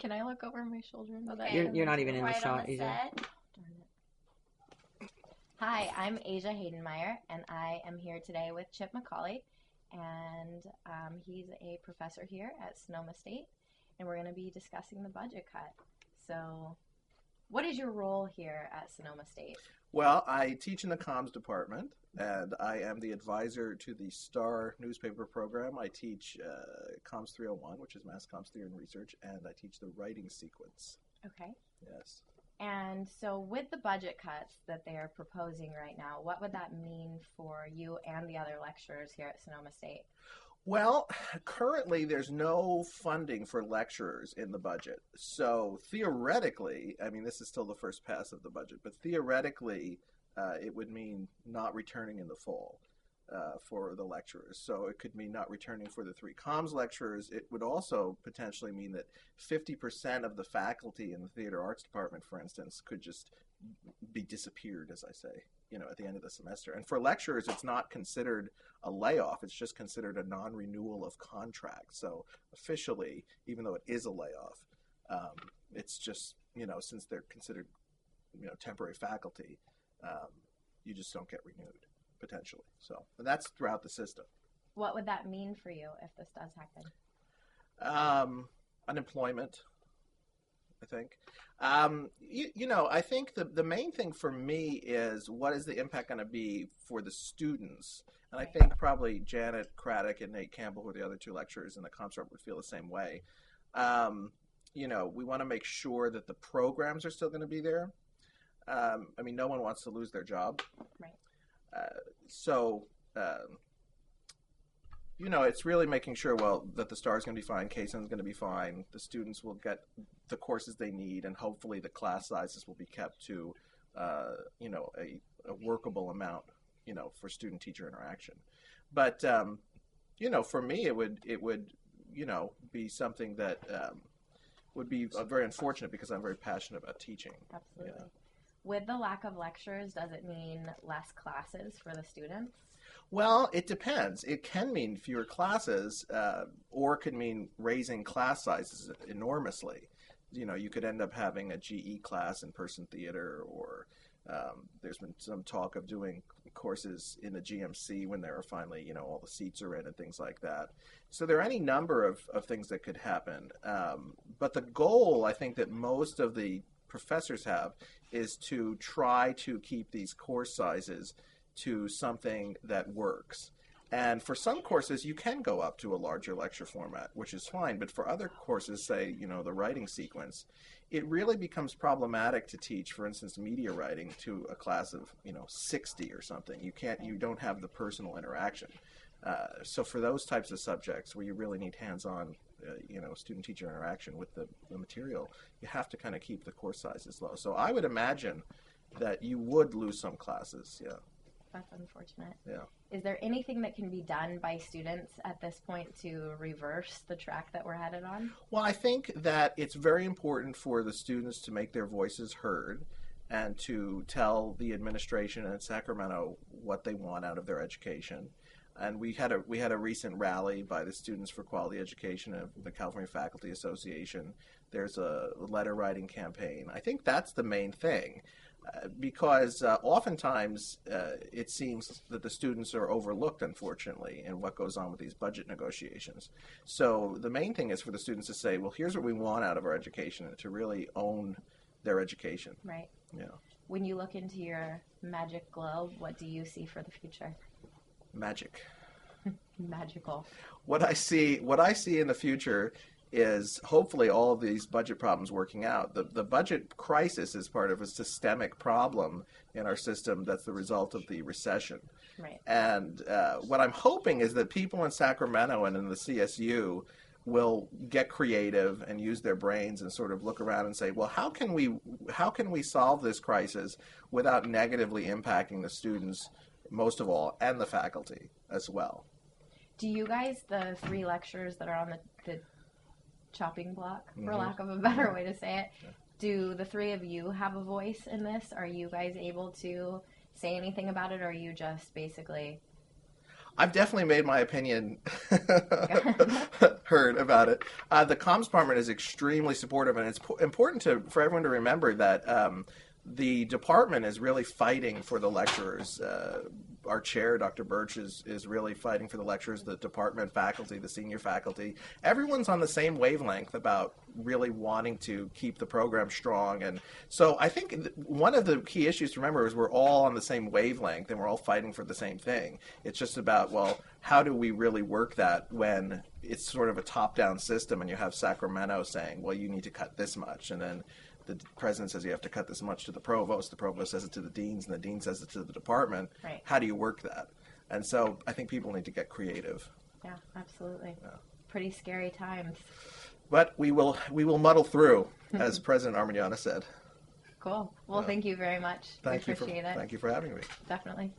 Can I look over my shoulder? Okay. You're not even in the Right shot, on the Asia. set. Darn it. Hi, I'm Asia Haydenmeyer, and I am here today with Chip McCauley, and he's a professor here at Sonoma State, and we're going to be discussing the budget cut. So, what is your role here at Sonoma State? Well, I teach in the comms department, and I am the advisor to the STAR newspaper program. I teach Comms 301, which is Mass Comms Theory and Research, and I teach the writing sequence. Okay. Yes. And so with the budget cuts that they are proposing right now, what would that mean for you and the other lecturers here at Sonoma State? Well, currently there's no funding for lecturers in the budget. So theoretically, I mean, this is still the first pass of the budget, but theoretically it would mean not returning in the fall for the lecturers. So it could mean not returning for the 3 comms lecturers. It would also potentially mean that 50% of the faculty in the theater arts department, for instance, could just be disappeared, as I say, at the end of the semester. And for lecturers, it's not considered a layoff. It's just considered a non-renewal of contract. So officially, even though it is a layoff, it's just, since they're considered, temporary faculty, you just don't get renewed, potentially. So, and that's throughout the system. What would that mean for you if this does happen? Unemployment, I think. I think the main thing for me is what is the impact going to be for the students? And I think probably Janet Craddock and Nate Campbell, who are the other 2 lecturers in the comms department, would feel the same way. We want to make sure that the programs are still going to be there. No one wants to lose their job. Right. It's really making sure, that the STAR is going to be fine, KSUN's going to be fine, the students will get the courses they need, and hopefully the class sizes will be kept to, a workable amount, for student-teacher interaction. But, for me, it would be something that would be very unfortunate because I'm very passionate about teaching. Absolutely. Yeah. With the lack of lecturers, does it mean less classes for the students? Well, it depends. It can mean fewer classes, or it could mean raising class sizes enormously. You could end up having a GE class in person theater, or there's been some talk of doing courses in the GMC when there are finally, all the seats are in and things like that. So there are any number of things that could happen. But the goal, I think, that most of the professors have is to try to keep these course sizes to something that works. And for some courses, you can go up to a larger lecture format, which is fine. But for other courses, say, the writing sequence, it really becomes problematic to teach, for instance, media writing to a class of, 60 or something. You don't have the personal interaction. So for those types of subjects where you really need hands-on, student-teacher interaction with the material, you have to kind of keep the course sizes low. So I would imagine that you would lose some classes, yeah. That's unfortunate. Yeah. Is there anything that can be done by students at this point to reverse the track that we're headed on? Well, I think that it's very important for the students to make their voices heard and to tell the administration in Sacramento what they want out of their education. And we had a recent rally by the Students for Quality Education of the California Faculty Association. There's a letter writing campaign. I think that's the main thing. Because oftentimes it seems that the students are overlooked, unfortunately, in what goes on with these budget negotiations. So the main thing is for the students to say, well, here's what we want out of our education, and to really own their education. Right. Yeah. When you look into your magic globe, what do you see for the future? Magic. Magical. What I see in the future is hopefully all of these budget problems working out. The budget crisis is part of a systemic problem in our system that's the result of the recession. Right. And what I'm hoping is that people in Sacramento and in the CSU will get creative and use their brains and sort of look around and say, well, how can we solve this crisis without negatively impacting the students, most of all, and the faculty as well? Do you guys, the 3 lecturers that are on the chopping block, for lack of a better way to say it, do the 3 of you have a voice in this? Are you guys able to say anything about it, or are you just basically I've definitely made my opinion heard about it. The comms department is extremely supportive, and it's important for everyone to remember that the department is really fighting for the lecturers. Our chair, Dr. Birch, is really fighting for the lecturers, the department faculty, the senior faculty. Everyone's on the same wavelength about really wanting to keep the program strong. And so I think one of the key issues to remember is we're all on the same wavelength and we're all fighting for the same thing. It's just about, well, how do we really work that when it's sort of a top-down system and you have Sacramento saying, well, you need to cut this much, and then the president says you have to cut this much to the provost says it to the deans, and the dean says it to the department. Right. How do you work that? And so I think people need to get creative. Yeah, absolutely. Yeah. Pretty scary times. But we will muddle through, as President Arminiana said. Cool. Well, thank you very much. Thank you appreciate it. Thank you for having me. Definitely.